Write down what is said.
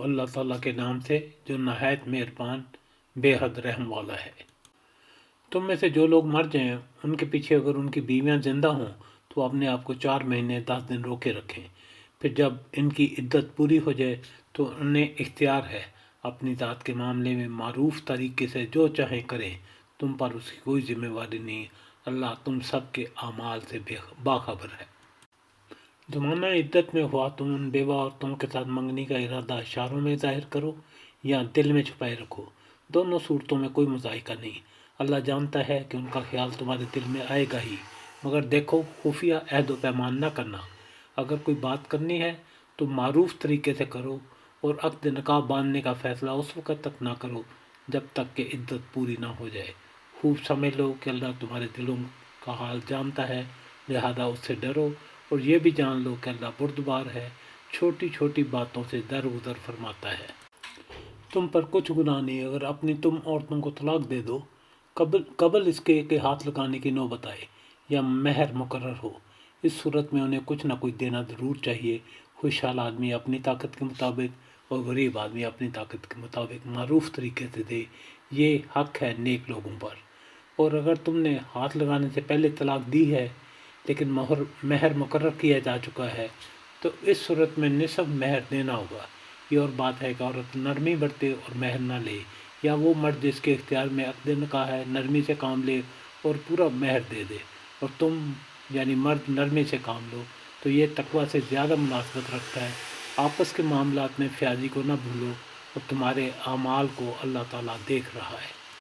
اللہ تعالیٰ کے نام سے جو نہایت مہربان بے حد رحم والا ہے۔ تم میں سے جو لوگ مر جائیں ان کے پیچھے اگر ان کی بیویاں زندہ ہوں تو اپنے آپ کو 4 مہینے 10 دن روکے رکھیں، پھر جب ان کی عدت پوری ہو جائے تو انہیں اختیار ہے اپنی ذات کے معاملے میں معروف طریقے سے جو چاہیں کریں، تم پر اس کی کوئی ذمہ داری نہیں، اللہ تم سب کے اعمال سے باخبر ہے۔ زمانہ عدت میں ہوا تم ان بیوہ عورتوں کے ساتھ منگنی کا ارادہ اشاروں میں ظاہر کرو یا دل میں چھپائے رکھو، دونوں صورتوں میں کوئی مذائقہ نہیں، اللہ جانتا ہے کہ ان کا خیال تمہارے دل میں آئے گا ہی، مگر دیکھو خفیہ عہد و پیمان نہ کرنا، اگر کوئی بات کرنی ہے تو معروف طریقے سے کرو، اور عقد نکاح باندھنے کا فیصلہ اس وقت تک نہ کرو جب تک کہ عدت پوری نہ ہو جائے، خوب سمجھ لو کہ اللہ تمہارے دلوں کا حال جانتا ہے، لہذا اس سے ڈرو، اور یہ بھی جان لو کہ اللہ بردبار ہے، چھوٹی چھوٹی باتوں سے درگزر فرماتا ہے۔ تم پر کچھ گناہ نہیں اگر اپنی تم عورتوں کو طلاق دے دو قبل اس کے کہ ہاتھ لگانے کی نوبت آئے یا مہر مقرر ہو، اس صورت میں انہیں کچھ نہ کچھ دینا ضرور چاہیے، خوشحال آدمی اپنی طاقت کے مطابق اور غریب آدمی اپنی طاقت کے مطابق معروف طریقے سے دے، یہ حق ہے نیک لوگوں پر۔ اور اگر تم نے ہاتھ لگانے سے پہلے طلاق دی ہے لیکن مہر مقرر کیا جا چکا ہے تو اس صورت میں نصف مہر دینا ہوگا، یہ اور بات ہے کہ عورت نرمی برتے اور مہر نہ لے، یا وہ مرد جس کے اختیار میں عقد نکاح ہے نرمی سے کام لے اور پورا مہر دے دے، اور تم یعنی مرد نرمی سے کام لو، تو یہ تقوی سے زیادہ مناسبت رکھتا ہے۔ آپس کے معاملات میں فیاضی کو نہ بھولو، اور تمہارے اعمال کو اللہ تعالیٰ دیکھ رہا ہے۔